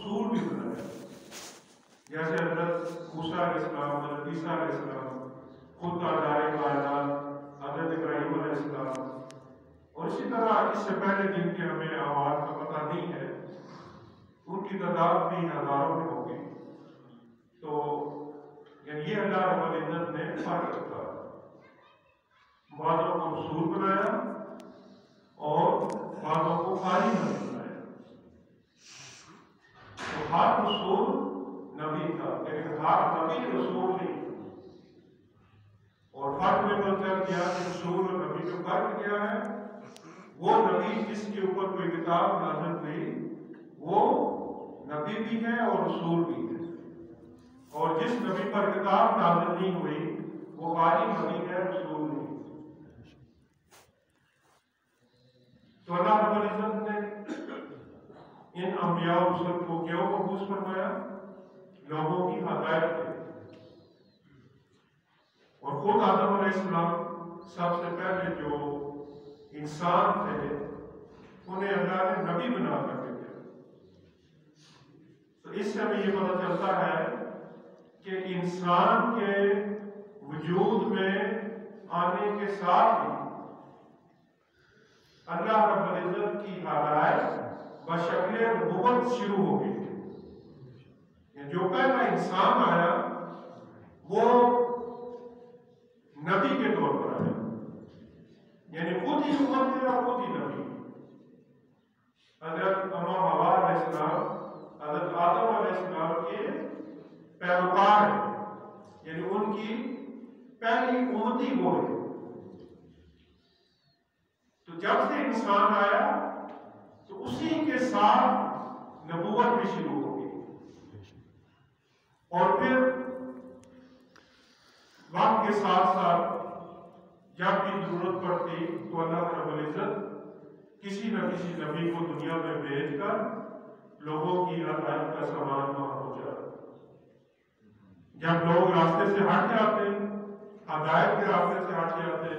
رسول بھی بنایا، جیسے حضرت موسیٰ علیہ السلام، حضرت عیسیٰ علیہ السلام، خود تاجدار کائنات حضرت ابراہیم علیہ السلام، اور اسی طرح اس سے پہلے جن کے ہمیں آواز کا پتہ نہیں ہے ان کی تعداد بھی ہزاروں میں ہوگی۔ تو یعنی یہ اللہ رب العزت نے فرق رکھا، بعضوں کو رسول بنایا اور بعضوں کو قاری نبی بنایا۔ تو ہر رسول نبی تھا، لیکن ہر نبی رسول نہیں۔ اور فرق میں پتہ کیا کہ رسول اور نبی کا فرق کیا ہے؟ وہ نبی جس کے اوپر کوئی کتاب نازل ہوئی وہ نبی بھی ہے اور رسول بھی ہے، اور جس نبی پر کتاب نازل نہیں ہوئی وہ قاری نبی ہے، رسول نہیں۔ تو اللہ رب العزت نے ان انبیاء و رسل کو کیوں مبعوث فرمایا؟ لوگوں کی ہدایت کے، اور خود آدم علیہ السلام سب سے پہلے جو انسان تھے انہیں اللہ نے نبی بنا کر کے دیا۔ تو اس سے ہمیں یہ پتہ چلتا ہے کہ انسان کے وجود میں آنے کے ساتھ ہی اللہ رب العزت کی ہدایت بشکل نبوت شروع ہو گئی۔ جو پہلا انسان آیا وہ نبی کے طور پر آیا، یعنی خود ہی امت ہے اور خود ہی نبی۔ حضرت حوا علیہ السلام حضرت آدم علیہ السلام کے پیروکار ہیں، یعنی ان کی پہلی امتی وہ ہے۔ تو جب سے انسان آیا تو اسی کے ساتھ نبوت بھی شروع ہو گئی، اور پھر وقت کے ساتھ ساتھ جب بھی ضرورت پڑتی تو اللہ رب العزت کسی نہ کسی نبی کو دنیا میں بھیج کر لوگوں کی ہدایت کا سامان وہاں پہنچا۔ جب لوگ راستے سے ہٹ جاتے، ہدایت کے راستے سے ہٹ جاتے،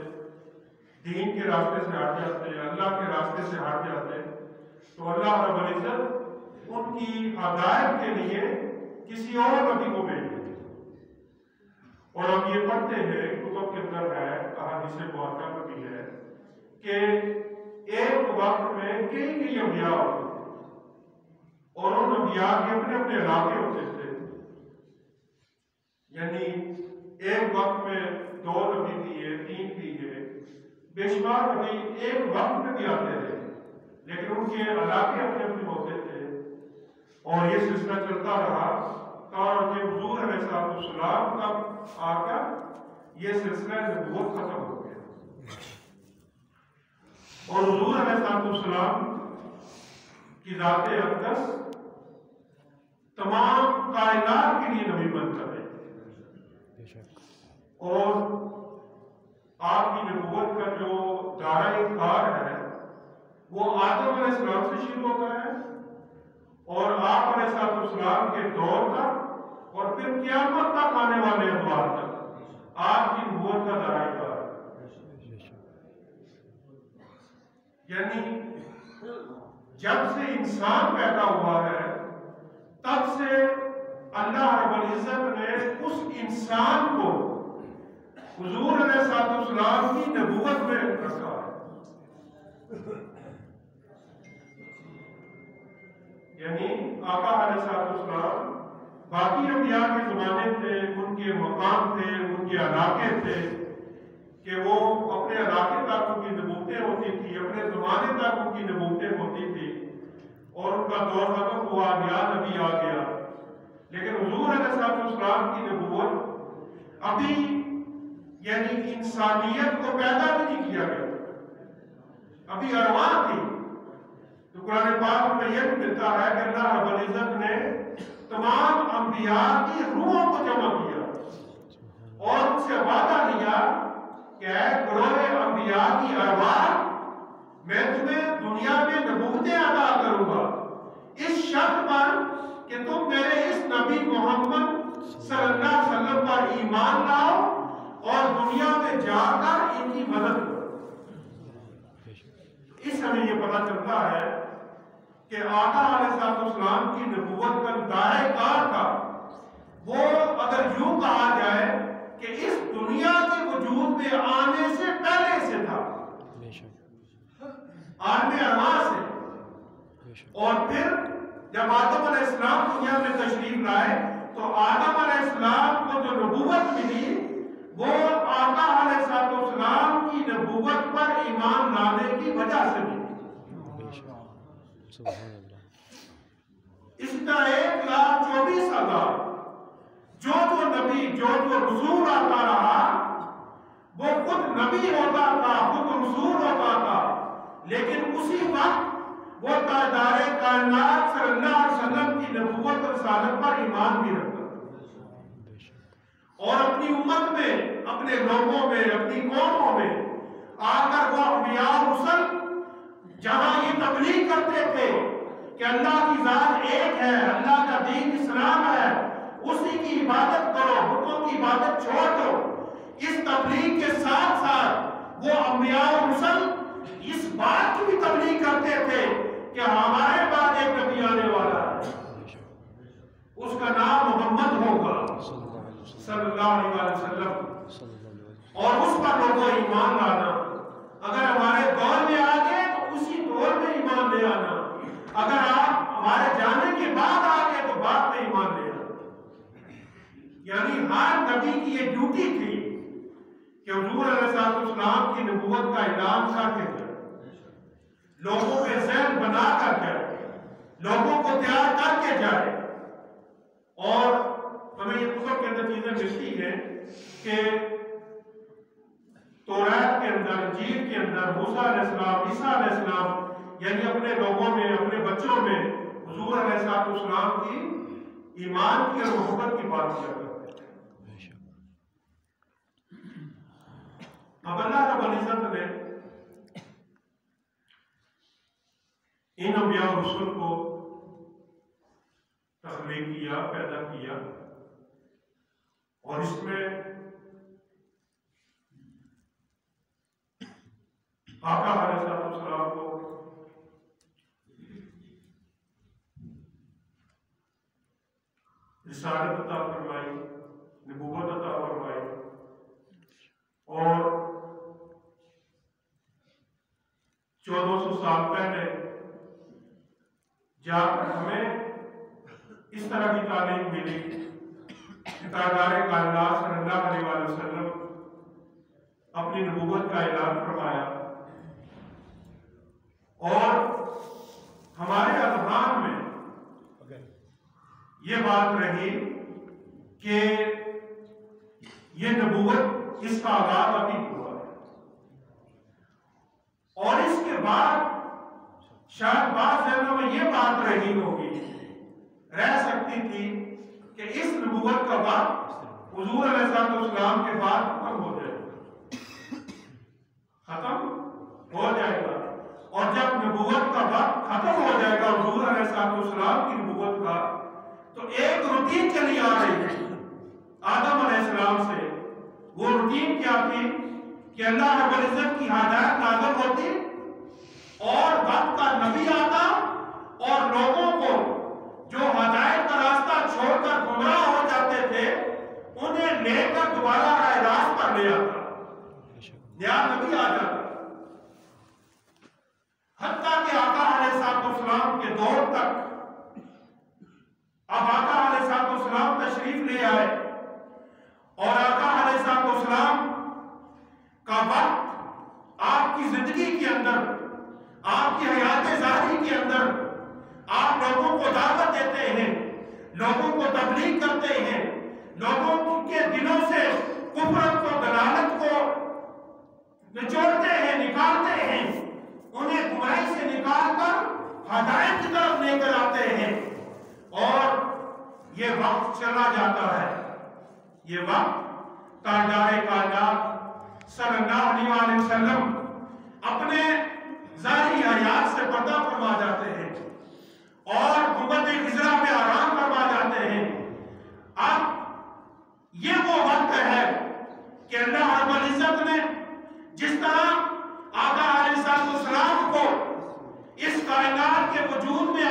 دین کے راستے سے ہٹ جاتے، اللہ کے راستے سے ہٹ جاتے، تو اللہ رب العزت ان کی ہدایت کے لیے کسی اور نبی کو بھیج دیتے۔ اور ہم یہ پڑھتے ہیں کتب کے اندر ہے، احادیث مبارکہ میں بھی ہے کہ ایک وقت میں کئی انبیاء ہوتے تھے، اور ان انبیاء کے اپنے اپنے علاقے ہوتے تھے۔ یعنی ایک وقت میں 2 نبی بھی ہے، 3 بھی ہے، بے شمار نبی ایک وقت میں بھی آتے رہے، لیکن ان کے علاقے اپنے اپنے ہوتے تھے، اور یہ سلسلہ چلتا رہا تاکہ حضور علیہ السلام تک آ کر یہ سلسلہ نبوت ختم ہو گیا۔ اور حضور علیہ السلام کی ذات اقدس تمام کائنات کے لیے نبی بن کر رہے تھے، اور آپ کی نبوت کا جو دائرہ کار ہے وہ آدم علیہ السلام سے شروع ہوتا ہے، اور آپ علیہ السلام کے دور تک اور پھر قیامت تک آنے والے ادوار تک آپ کی نبوت کا دائرہ کار ہے۔ یعنی جب سے انسان پیدا ہوا ہے تب سے اللہ رب العزت نے اس انسان کو حضور علیہ السلام کی نبوت میں رکھا ہے۔ یعنی آقا علیہ السلام باقی انبیاء کے زمانے تھے، ان کے مقام تھے، ان کے علاقے تھے کہ وہ اپنے علاقے تک ان کی نبوتیں ہوتی تھی، اپنے زمانے تک ان کی نبوتیں ہوتی تھی، اور ان کا دور ختم ہوا، نیا نبی آ گیا۔ لیکن حضور علیہ السلام کی نبوت ابھی یعنی انسانیت کو پیدا بھی نہیں کیا گیا، ابھی ارواح تھی۔ تو قرآن پاک میں یہ ملتا ہے کہ اللہ رب العزت نے تمام انبیاء کی روحوں کو جمع کیا اور ان سے وعدہ لیا کہ اے گروہ انبیاء کی ارواح، میں تمہیں دنیا میں نبوتیں عطا کروں گا اس شرط پر کہ تم میرے اس نبی محمد صلی اللہ علیہ وسلم پر ایمان لاؤ اور دنیا میں جا کر ان کی مدد کرو۔ اس ہمیں یہ پتہ چلتا ہے کہ آقا علیہ السلام کی نبوت کا دائرہ کار تھا وہ اگر یوں کہا جائے کہ اس دنیا کے وجود میں آنے سے پہلے سے تھا، عالم ارواح سے. اور پھر جب آدم علیہ السلام دنیا میں تشریف لائے تو آدم علیہ السلام کو جو نبوت ملی وہ آقا علیہ السلام کی نبوت پر ایمان لانے کی وجہ سے ملی. اس کا 1,24,000 جو نبی جو رسول آتا رہا وہ خود نبی ہوتا تھا، خود رسول ہوتا تھا، لیکن اسی وقت وہ تاجدار کائنات صلی اللہ علیہ وسلم کی نبوت اور رسالت پر ایمان بھی رکھتا اور اپنی امت میں، اپنے لوگوں میں، اپنی قوموں میں آ کر وہ انبیاء اور رسل جہاں یہ تبلیغ کرتے تھے کہ اللہ کی ذات ایک ہے، اللہ کا دین اسلام ہے، اسی کی عبادت کرو، بتوں کی عبادت چھوڑ دو، اس تبلیغ کے ساتھ ساتھ وہ انبیاء اور رسل اس بات کی بھی تبلیغ کرتے تھے کہ ہمارے بعد ایک نبی آنے والا ہے، اس کا نام محمد ہوگا صلی اللہ علیہ وسلم، اور اس پر لوگوں ایمان لانا. اگر ہمارے دور میں آ گئے تو اسی دور میں ایمان لے آنا، اگر آپ ہمارے جانے کے بعد آ گئے تو بعد میں ایمان لے آنا. یعنی ہر نبی کی یہ ڈیوٹی تھی کہ حضور علیہ السلام کی نبوت کا اعلان کر کے جائے، لوگوں کے ذہن بنا کر جائے، لوگوں کو تیار کر کے جائے. اور ہمیں یہ کتب کے اندر چیزیں ملتی ہیں کہ توریت کے اندر، انجیل کے اندر موسیٰ علیہ السلام، عیسیٰ علیہ السلام یعنی اپنے لوگوں میں، اپنے بچوں میں حضور علیہ السلام کی ایمان کی اور محبت کی بات کیا کرتے ہیں. اب اللہ رب العزت نے ان انبیاء و رسول کو تخلیق کیا، پیدا کیا، اور اس میں آقا علیہ السلام کو رسالت عطا فرمائی، نبوت عطا فرمائی، اور 1400 سال پہلے جا کر ہمیں اس طرح کی تعلیم ملی کہ تاجدار کائنات صلی اللہ علیہ وسلم اپنی نبوت کا اعلان فرمایا، اور ہمارے اذہان میں یہ بات رہی کہ یہ نبوت اس کا آغاز ابھی ہوا ہے، اور اس کے بعد شاید بعض ذہنوں میں یہ بات رہی ہوگی، رہ سکتی تھی کہ اس نبوت کا وقت حضور علیہ السلام کے بعد ختم ہو جائے گا، ختم ہو جائے گا. اور جب نبوت کا وقت ختم ہو جائے گا حضور علیہ السلام کی نبوت کا، تو ایک روٹین چلی آ رہی ہے آدم علیہ السلام سے. وہ روٹین کیا تھی کہ اللہ رب العزت کی ہدایت نازل ہوتی اور وقت کا نبی آتا اور لوگوں کو جو ہدایت کا راستہ چھوڑ کر گمراہ ہو جاتے تھے انہیں لے کر دوبارہ راہ راست پر لے آتا، نیا نبی آ جاتا. حتیٰ کہ آقا علیہ السلام کے دور تک اب آقا علیہ السلام تشریف لے آئے، اور آقا علیہ السلام کا وقت آپ کی زندگی کے اندر، آپ کی حیات ظاہری کے اندر آپ لوگوں کو دعوت دیتے ہیں، لوگوں کو تبلیغ کرتے ہیں، لوگوں کے دلوں سے کفر کو، دلالت کو نچوڑتے ہیں، نکالتے ہیں، انہیں گمراہی سے نکال کر ہدایت کی طرف لے کر آتے ہیں. اور یہ وقت چلا جاتا ہے، یہ وقت تاجدار کائنات صلی اللہ علیہ وسلم اپنے ظاہری حیات سے پردہ فرما جاتے ہیں اور گنبد خضرا میں آرام فرما جاتے ہیں. اب یہ وہ وقت ہے کہ اللہ رب العزت نے جس طرح آقا علیہ السلام کو اس کائنات کے وجود میں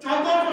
1400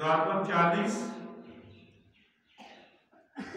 40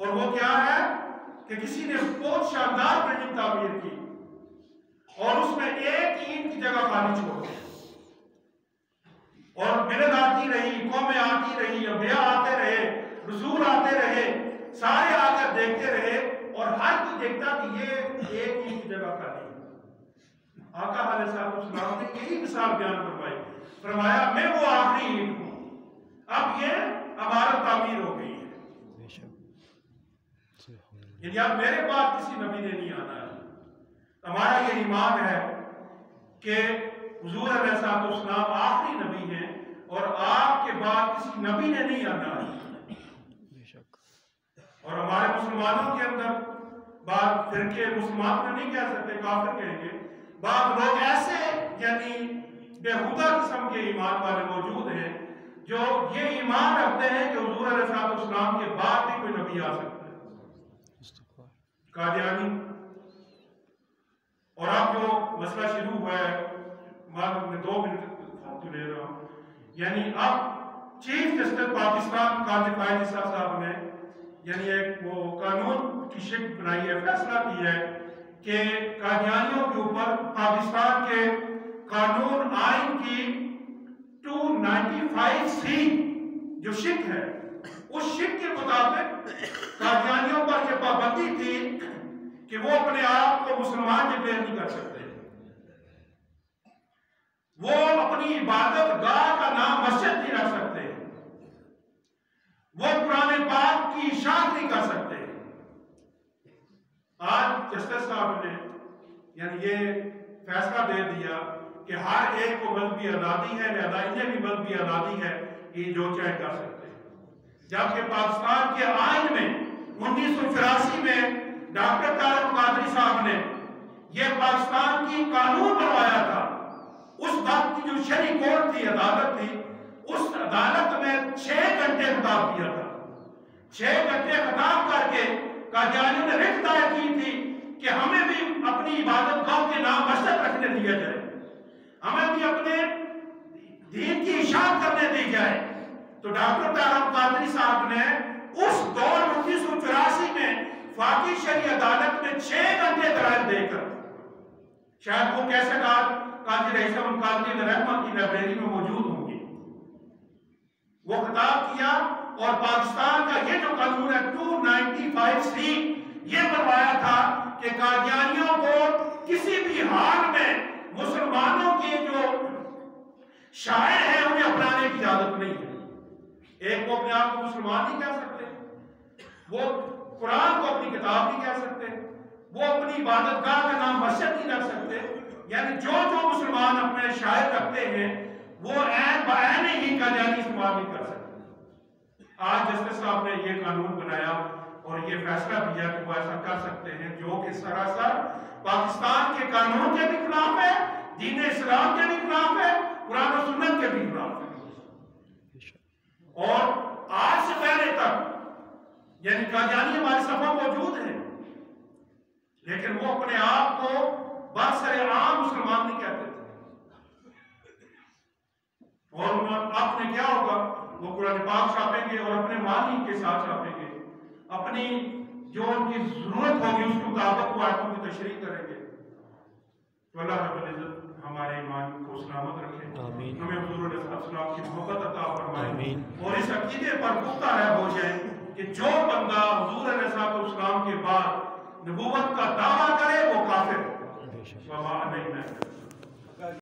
اور وہ کیا ہے کہ کسی نے بہت شاندار بلڈنگ تعمیر کی اور اس میں ایک اینٹ کی جگہ خالی چھوڑ دی، اور ملت آتی رہی، قومیں آتی رہی، انبیاء آتے رہے، رسول آتے رہے، سارے آ کر دیکھتے رہے، اور ہر کوئی دیکھتا کہ یہ ایک اینٹ کی جگہ خالی ہے۔ آقا علیہ السلام نے یہی مثال بیان فرمائی، فرمایا میں وہ آخری اینٹ ہوں، اب یہ عمارت تعمیر ہو گئی ہے، یعنی اب میرے بعد کسی نبی نے نہیں آنا ہے۔ ہمارا یہ ایمان ہے کہ حضور علیہ السلام آخری نبی ہیں اور آپ کے بعد کسی نبی نے نہیں آنا ہے۔ اور ہمارے مسلمانوں کے اندر بعض فرقے، مسلمان کو نہیں کہہ سکتے، کافر کہیں گے، بعض لوگ ایسے یعنی بےہودہ قسم کے ایمان والے موجود ہیں جو یہ ایمان رکھتے ہیں کہ حضور علیہ السلام کے بعد بھی کوئی نبی آ سکتا ہے، قادیانی۔ اور اب جو مسئلہ شروع ہوا ہے، میں 2 منٹ فاتو لے رہا ہوں، یعنی اب چیف جسٹس پاکستان قاضی فائز عیسیٰ صاحب نے یعنی ایک وہ قانون کی شکل بنائی ہے، فیصلہ کی ہے کہ قادیانیوں کے اوپر پاکستان کے قانون آئین کی 295C جو شک ہے، اس شک کے مطابق قادیانیوں پر یہ پابندی تھی کہ وہ اپنے آپ کو مسلمان ڈکلیئر نہیں کر سکتے، وہ اپنی عبادت گاہ کا نام مسجد نہیں رکھ سکتے، وہ قرآن پاک کی اشاعت نہیں کر سکتے۔ آج جسٹس صاحب نے یعنی یہ فیصلہ دے دیا کہ ہر ایک کو مذہبی آزادی ہے، لہذا انہیں بھی مذہبی آزادی ہے کہ جو چاہے کر سکتے ہیں، جبکہ پاکستان کے آئین میں 1984 میں ڈاکٹر طارق قادری صاحب نے یہ پاکستان کی قانون بنوایا تھا۔ اس وقت کی جو شرعی کورٹ تھی، عدالت تھی، اس عدالت میں 6 گھنٹے خطاب کیا تھا، 6 گھنٹے خطاب کر کے قادیانیوں نے رٹ دائر کی تھی کہ ہمیں بھی اپنی عبادت گاہ کے نام مسجد رکھنے دیا جائے، ہمیں بھی اپنے دین کی اشاعت کرنے دی جائے۔ تو ڈاکٹر طارق قادری صاحب نے اس دور 1984 میں فاقی شرعی عدالت میں 6 گھنٹے دلائل دے کر، شاید وہ کیسے قاضی رئیس احمد قادری علیہ رحمہ کی لائبریری میں موجود ہوں گی، وہ خطاب کیا اور پاکستان کا یہ جو قانون ہے 295C یہ بنوایا تھا کہ قادیانیوں کو کسی بھی حال میں مسلمانوں کے جو شاعر ہیں انہیں اپنانے کی اجازت نہیں ہے۔ ایک وہ اپنے آپ کو مسلمان نہیں کہہ سکتے، وہ قرآن کو اپنی کتاب نہیں کہہ سکتے، وہ اپنی عبادت گاہ کا نام مسجد نہیں رکھ سکتے، یعنی جو مسلمان اپنے شاعر رکھتے ہیں وہ عین بعین ہی قادیانی استعمال نہیں کر سکتے۔ آج جسٹس صاحب نے یہ قانون بنایا اور یہ فیصلہ دیا کہ وہ ایسا کر سکتے ہیں، جو کہ سراسر پاکستان کے قانون کے بھی خلاف ہے، دین اسلام کے بھی خلاف ہے، قرآن و سنت کے بھی خلاف ہے۔ اور آج سے پہلے تک یعنی قادیانی ہمارے صفحہ موجود ہیں، لیکن وہ اپنے آپ کو برسر عام مسلمان نہیں کہتے تھے، اور اب نے کیا ہوگا، وہ قرآن پاک چھاپیں گے اور اپنے معنی کے ساتھ چھاپیں گے، اپنی جو ان کی ضرورت ہوگی اس کے مطابق وہ آیتوں کی تشریح کریں گے۔ تو اللہ رب العزت ہمارے ایمان کو سلامت رکھے، ہمیں حضور علیہ السلام کی محبت عطا فرمائے، اور اس عقیدے پر پختہ رہ ہو جائے کہ جو بندہ حضور علیہ السلام کے بعد نبوت کا دعویٰ کرے وہ کافر ہے۔